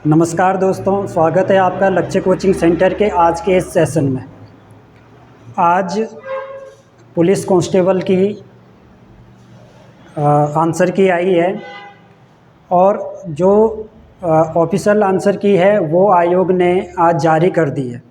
नमस्कार दोस्तों, स्वागत है आपका लक्ष्य कोचिंग सेंटर के आज के इस सेशन में। आज पुलिस कांस्टेबल की आंसर की आई है और जो ऑफिशियल आंसर की है वो आयोग ने आज जारी कर दी है।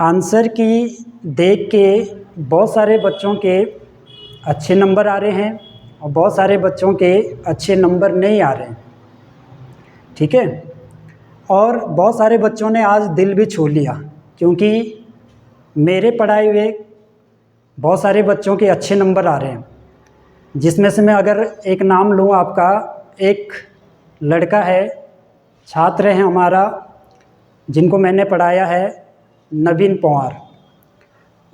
आंसर की देख के बहुत सारे बच्चों के अच्छे नंबर आ रहे हैं और बहुत सारे बच्चों के अच्छे नंबर नहीं आ रहे हैं, ठीक है। और बहुत सारे बच्चों ने आज दिल भी छू लिया, क्योंकि मेरे पढ़ाए हुए बहुत सारे बच्चों के अच्छे नंबर आ रहे हैं। जिसमें से मैं अगर एक नाम लूँ आपका, एक लड़का है, छात्र है हमारा, जिनको मैंने पढ़ाया है, नवीन पवार।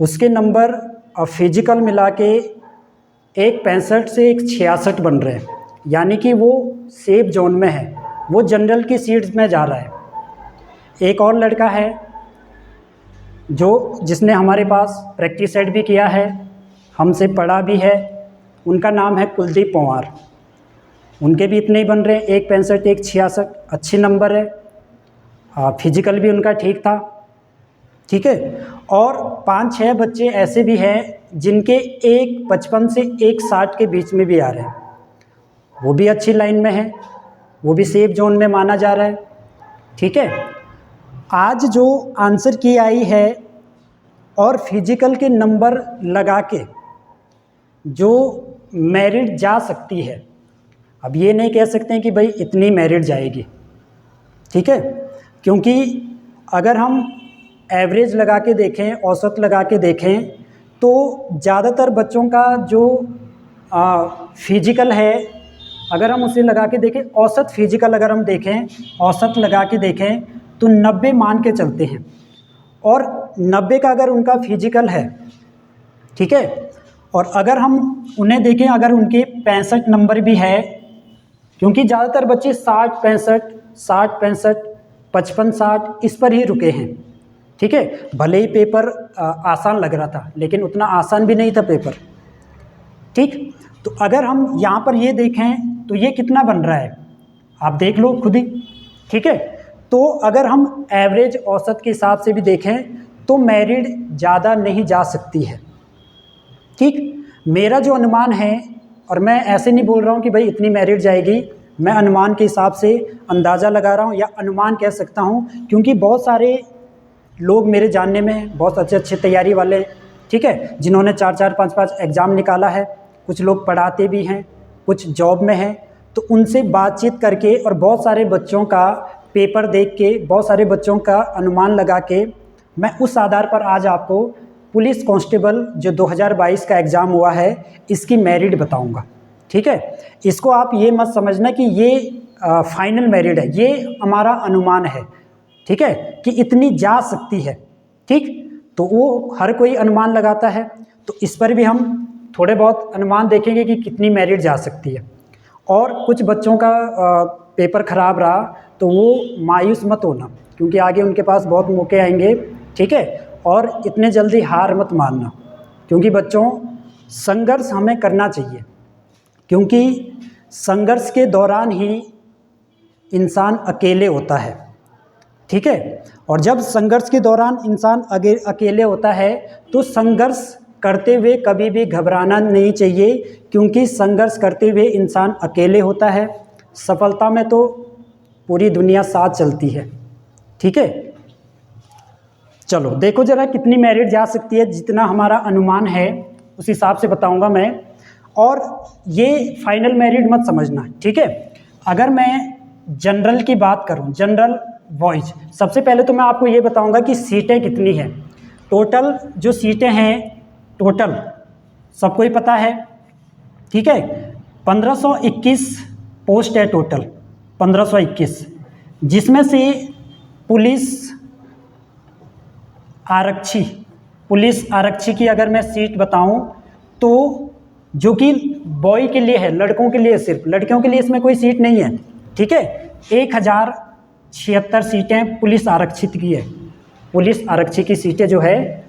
उसके नंबर अब फिजिकल मिला के एक 65 से एक 66 बन रहे हैं, यानी कि वो सेफ जोन में है, वो जनरल की सीट्स में जा रहा है। एक और लड़का है जिसने हमारे पास प्रैक्टिस सेट भी किया है, हमसे पढ़ा भी है, उनका नाम है कुलदीप पवार। उनके भी इतने ही बन रहे हैं, एक 65 एक 66, अच्छे नंबर है। फिजिकल भी उनका ठीक था, ठीक है। और 5-6 बच्चे ऐसे भी हैं जिनके एक 55 से एक 60 के बीच में भी आ रहे हैं, वो भी अच्छी लाइन में है, वो भी सेफ जोन में माना जा रहा है, ठीक है। आज जो आंसर की आई है और फिजिकल के नंबर लगा के जो मेरिट जा सकती है, अब ये नहीं कह सकते हैं कि भाई इतनी मेरिट जाएगी, ठीक है। क्योंकि अगर हम एवरेज लगा के देखें, औसत लगा के देखें, तो ज़्यादातर बच्चों का जो फिजिकल है, अगर हम उसे लगा के देखें, औसत फिजिकल अगर हम देखें, औसत लगा के देखें तो 90 मान के चलते हैं। और 90 का अगर उनका फिजिकल है, ठीक है, और अगर हम उन्हें देखें, अगर उनके 65 नंबर भी है, क्योंकि ज़्यादातर बच्चे 60-65, 60-65, 55-60 इस पर ही रुके हैं, ठीक है। भले ही पेपर आसान लग रहा था, लेकिन उतना आसान भी नहीं था पेपर, ठीक। तो अगर हम यहाँ पर ये देखें तो ये कितना बन रहा है, आप देख लो खुद ही, ठीक है। तो अगर हम एवरेज औसत के हिसाब से भी देखें तो मेरिट ज़्यादा नहीं जा सकती है, ठीक। मेरा जो अनुमान है, और मैं ऐसे नहीं बोल रहा हूँ कि भाई इतनी मेरिट जाएगी, मैं अनुमान के हिसाब से अंदाज़ा लगा रहा हूँ, या अनुमान कह सकता हूँ, क्योंकि बहुत सारे लोग मेरे जानने में बहुत अच्छे अच्छे तैयारी वाले, ठीक है, जिन्होंने 4-4, 5-5 एग्ज़ाम निकाला है, कुछ लोग पढ़ाते भी हैं, कुछ जॉब में हैं। तो उनसे बातचीत करके और बहुत सारे बच्चों का पेपर देख के, बहुत सारे बच्चों का अनुमान लगा के, मैं उस आधार पर आज आपको पुलिस कांस्टेबल जो 2022 का एग्ज़ाम हुआ है, इसकी मेरिट बताऊंगा, ठीक है। इसको आप ये मत समझना कि ये फाइनल मेरिट है, ये हमारा अनुमान है, ठीक है, कि इतनी जा सकती है, ठीक। तो वो हर कोई अनुमान लगाता है, तो इस पर भी हम थोड़े बहुत अनुमान देखेंगे कि कितनी मेरिट जा सकती है। और कुछ बच्चों का पेपर ख़राब रहा तो वो मायूस मत होना, क्योंकि आगे उनके पास बहुत मौके आएंगे, ठीक है। और इतने जल्दी हार मत मानना, क्योंकि बच्चों संघर्ष हमें करना चाहिए, क्योंकि संघर्ष के दौरान ही इंसान अकेले होता है, ठीक है। और जब संघर्ष के दौरान इंसान अकेले होता है तो संघर्ष करते हुए कभी भी घबराना नहीं चाहिए, क्योंकि संघर्ष करते हुए इंसान अकेले होता है। सफलता में तो पूरी दुनिया साथ चलती है, ठीक है। चलो देखो ज़रा कितनी मेरिट जा सकती है, जितना हमारा अनुमान है उस हिसाब से बताऊंगा मैं। और ये फाइनल मेरिट मत समझना, ठीक है। अगर मैं जनरल की बात करूं, जनरल बॉयज, सबसे पहले तो मैं आपको ये बताऊंगा कि सीटें कितनी हैं। टोटल जो सीटें हैं, टोटल सबको ही पता है, ठीक है, 1521 पोस्ट है टोटल, 1521, जिसमें से पुलिस आरक्षी की अगर मैं सीट बताऊं तो जो कि बॉय के लिए है, लड़कों के लिए, सिर्फ लड़कियों के लिए इसमें कोई सीट नहीं है, ठीक है। 1076 सीटें पुलिस आरक्षित की है, पुलिस आरक्षी की सीटें जो है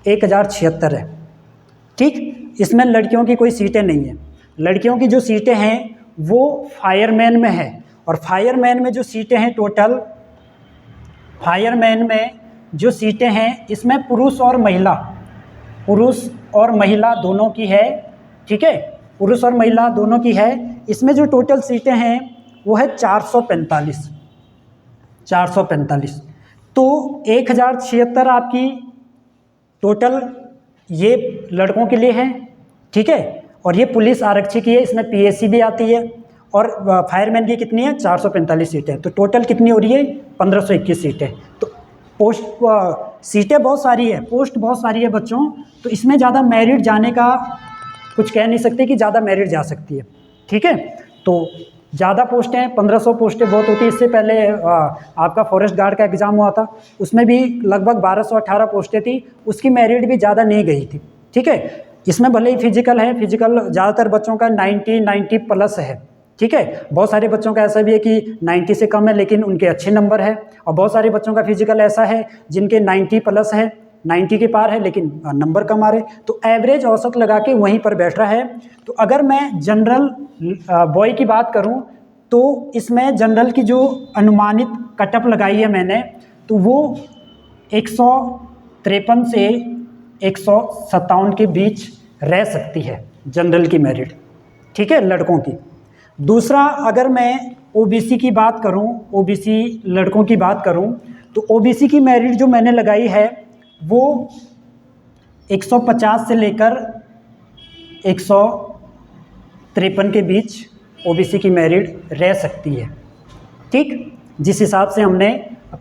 1076 है, ठीक। इसमें लड़कियों की कोई सीटें नहीं है। लड़कियों की जो सीटें हैं वो फायरमैन में है, और फायरमैन में जो सीटें हैं टोटल, फायरमैन में जो सीटें हैं इसमें पुरुष और महिला दोनों की है, ठीक है, पुरुष और महिला दोनों की है। इसमें जो टोटल सीटें हैं वो है 445। तो 1076 आपकी टोटल ये लड़कों के लिए है, ठीक है, और ये पुलिस आरक्षी की है, इसमें पीएससी भी आती है। और फायरमैन की कितनी है? 445 सीटें। तो टोटल कितनी हो रही है? 1521 सीटें। तो पोस्ट सीटें बहुत सारी है, पोस्ट बहुत सारी है बच्चों, तो इसमें ज़्यादा मेरिट जाने का कुछ कह नहीं सकते कि ज़्यादा मेरिट जा सकती है, ठीक है। तो ज़्यादा पोस्टें हैं, 1500 पोस्टें बहुत होती है। इससे पहले आपका फॉरेस्ट गार्ड का एग्ज़ाम हुआ था, उसमें भी लगभग 1218 पोस्टें थी, उसकी मेरिट भी ज़्यादा नहीं गई थी, ठीक है। इसमें भले ही फिजिकल है, फिजिकल ज़्यादातर बच्चों का 90 प्लस है, ठीक है। बहुत सारे बच्चों का ऐसा भी है कि 90 से कम है लेकिन उनके अच्छे नंबर है, और बहुत सारे बच्चों का फिजिकल ऐसा है जिनके 90 प्लस है, 90 के पार है लेकिन नंबर कम आ रहे। तो एवरेज औसत लगा के वहीं पर बैठ रहा है। तो अगर मैं जनरल बॉय की बात करूं तो इसमें जनरल की जो अनुमानित कटअप लगाई है मैंने, तो वो 153 से 157 के बीच रह सकती है जनरल की मेरिट, ठीक है, लड़कों की। दूसरा, अगर मैं ओबीसी की बात करूं, ओबीसी लड़कों की बात करूं, तो ओबीसी की मेरिट जो मैंने लगाई है वो 150 से लेकर 153 के बीच ओबीसी की मेरिट रह सकती है, ठीक। जिस हिसाब से हमने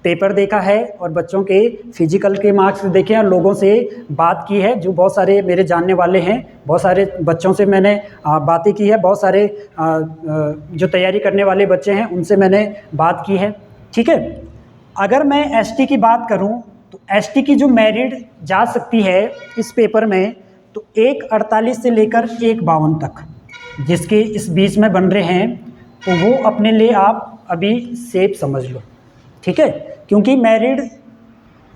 पेपर देखा है और बच्चों के फिजिकल के मार्क्स देखे और लोगों से बात की है, जो बहुत सारे मेरे जानने वाले हैं, बहुत सारे बच्चों से मैंने बातें की है, बहुत सारे जो तैयारी करने वाले बच्चे हैं उनसे मैंने बात की है, ठीक है। अगर मैं एसटी की बात करूं तो एसटी की जो मेरिट जा सकती है इस पेपर में, तो 148 से लेकर 152 तक जिसके इस बीच में बन रहे हैं, तो वो अपने लिए आप अभी सेफ समझ लो, ठीक है। क्योंकि मेरिट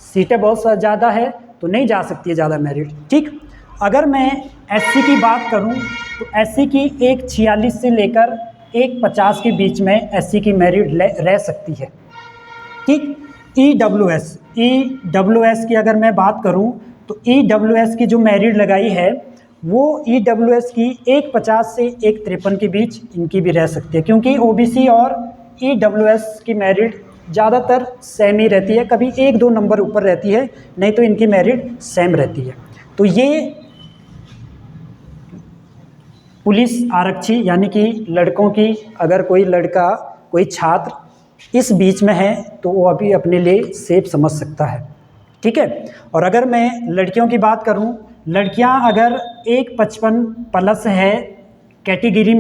सीटें बहुत ज़्यादा है तो नहीं जा सकती है ज़्यादा मेरिट, ठीक। अगर मैं एससी की बात करूं तो एससी की 146 से लेकर 150 के बीच में एससी की मेरिट रह सकती है, ठीक। ईडब्ल्यूएस की अगर मैं बात करूं तो ईडब्ल्यूएस की जो मेरिट लगाई है वो ईडब्ल्यूएस की 150 से 153 के बीच इनकी भी रह सकती है, क्योंकि ओबीसी और ईडब्ल्यूएस की मेरिट ज़्यादातर सेम ही रहती है, कभी 1-2 नंबर ऊपर रहती है, नहीं तो इनकी मेरिट सेम रहती है। तो ये पुलिस आरक्षी यानी कि लड़कों की, अगर कोई लड़का कोई छात्र इस बीच में है तो वो अभी अपने लिए सेफ समझ सकता है, ठीक है। और अगर मैं लड़कियों की बात करूं, लड़कियां अगर 155 प्लस है कैटेगरी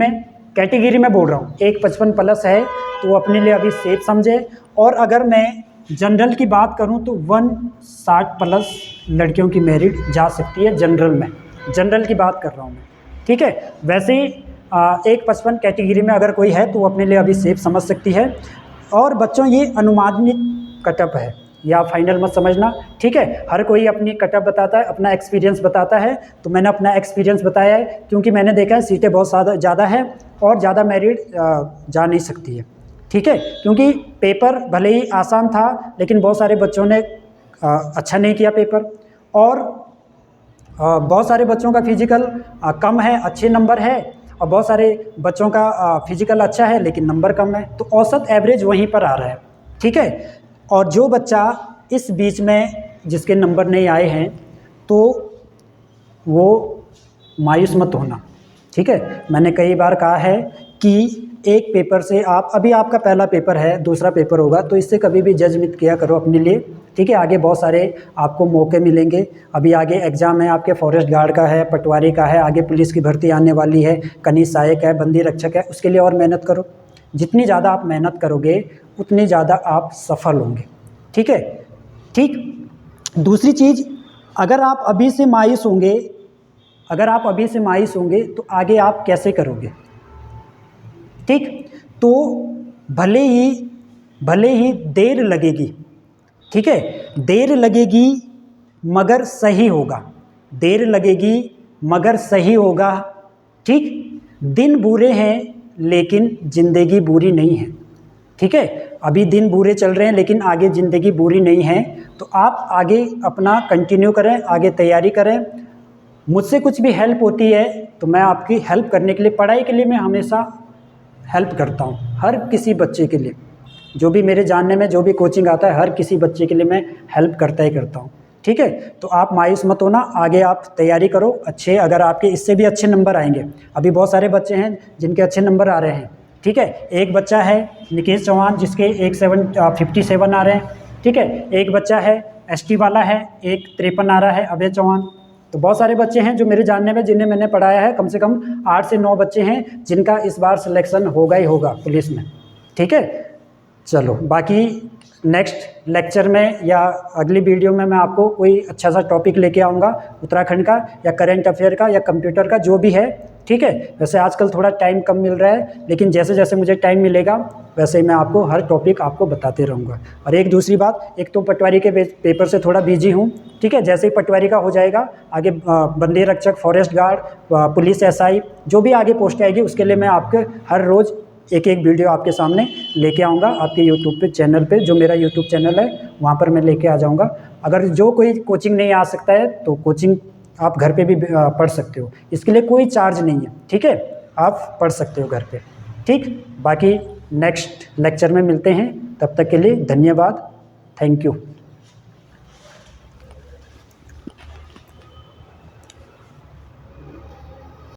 में बोल रहा हूं, 155 प्लस है तो वो अपने लिए अभी सेफ समझे। और अगर मैं जनरल की बात करूं तो 160 प्लस लड़कियों की मेरिट जा सकती है जनरल में, जनरल की बात कर रहा हूं मैं, ठीक है। वैसे ही 155 कैटेगरी में अगर कोई है तो वो अपने लिए अभी सेफ समझ सकती है। और बच्चों ये अनुमानित कटअप है, या फाइनल मत समझना, ठीक है। हर कोई अपनी कटअप बताता है, अपना एक्सपीरियंस बताता है, तो मैंने अपना एक्सपीरियंस बताया है क्योंकि मैंने देखा है सीटें बहुत ज़्यादा है और ज़्यादा मेरिट जा नहीं सकती है, ठीक है। क्योंकि पेपर भले ही आसान था लेकिन बहुत सारे बच्चों ने अच्छा नहीं किया पेपर, और बहुत सारे बच्चों का फिजिकल कम है, अच्छे नंबर है, और बहुत सारे बच्चों का फिजिकल अच्छा है लेकिन नंबर कम है, तो औसत एवरेज वहीं पर आ रहा है, ठीक है। और जो बच्चा इस बीच में जिसके नंबर नहीं आए हैं तो वो मायूस मत होना, ठीक है। मैंने कई बार कहा है कि एक पेपर से आप, अभी आपका पहला पेपर है, दूसरा पेपर होगा, तो इससे कभी भी जज मत किया करो अपने लिए, ठीक है। आगे बहुत सारे आपको मौके मिलेंगे, अभी आगे एग्ज़ाम है आपके, फॉरेस्ट गार्ड का है, पटवारी का है, आगे पुलिस की भर्ती आने वाली है, कनीज सहायक है, बंदी रक्षक है, उसके लिए और मेहनत करो। जितनी ज़्यादा आप मेहनत करोगे उतनी ज़्यादा आप सफल होंगे, ठीक है, ठीक। दूसरी चीज़, अगर आप अभी से मायूस होंगे तो आगे आप कैसे करोगे, ठीक। तो भले ही देर लगेगी, ठीक है, देर लगेगी मगर सही होगा, देर लगेगी मगर सही होगा, ठीक। दिन बुरे हैं लेकिन ज़िंदगी बुरी नहीं है, ठीक है। अभी दिन बुरे चल रहे हैं लेकिन आगे ज़िंदगी बुरी नहीं है, तो आप आगे अपना कंटिन्यू करें, आगे तैयारी करें। मुझसे कुछ भी हेल्प होती है तो मैं आपकी हेल्प करने के लिए, पढ़ाई के लिए मैं हमेशा हेल्प करता हूँ, हर किसी बच्चे के लिए। जो भी मेरे जानने में जो भी कोचिंग आता है, हर किसी बच्चे के लिए मैं हेल्प करता ही करता हूँ। ठीक है, तो आप मायूस मत होना, आगे आप तैयारी करो अच्छे, अगर आपके इससे भी अच्छे नंबर आएंगे। अभी बहुत सारे बच्चे हैं जिनके अच्छे नंबर आ रहे हैं। ठीक है, एक बच्चा है निकेश चौहान जिसके 57 आ रहे हैं। ठीक है, एक बच्चा है ST वाला है, 153 आ रहा है, अभय चौहान। तो बहुत सारे बच्चे हैं जो मेरे जानने में, जिन्हें मैंने पढ़ाया है, कम से कम 8 से 9 बच्चे हैं जिनका इस बार सिलेक्शन होगा ही होगा पुलिस में। ठीक है, चलो बाकी नेक्स्ट लेक्चर में या अगली वीडियो में मैं आपको कोई अच्छा सा टॉपिक लेके आऊँगा, उत्तराखंड का या करंट अफेयर का या कंप्यूटर का, जो भी है। ठीक है, वैसे आजकल थोड़ा टाइम कम मिल रहा है, लेकिन जैसे जैसे मुझे टाइम मिलेगा वैसे ही मैं आपको हर टॉपिक आपको बताते रहूँगा। और एक दूसरी बात, एक तो पटवारी के पेपर से थोड़ा बिजी हूँ। ठीक है, जैसे ही पटवारी का हो जाएगा, आगे बंदी रक्षक, फॉरेस्ट गार्ड, पुलिस SI, जो भी आगे पोस्ट आएगी उसके लिए मैं आपके हर रोज़ एक एक वीडियो आपके सामने लेके आऊँगा। आपके यूट्यूब पे चैनल पे, जो मेरा यूट्यूब चैनल है वहाँ पर मैं लेके आ जाऊँगा। अगर जो कोई कोचिंग नहीं आ सकता है तो कोचिंग आप घर पे भी पढ़ सकते हो, इसके लिए कोई चार्ज नहीं है। ठीक है, आप पढ़ सकते हो घर पे। ठीक, बाकी नेक्स्ट लेक्चर में मिलते हैं, तब तक के लिए धन्यवाद, थैंक यू।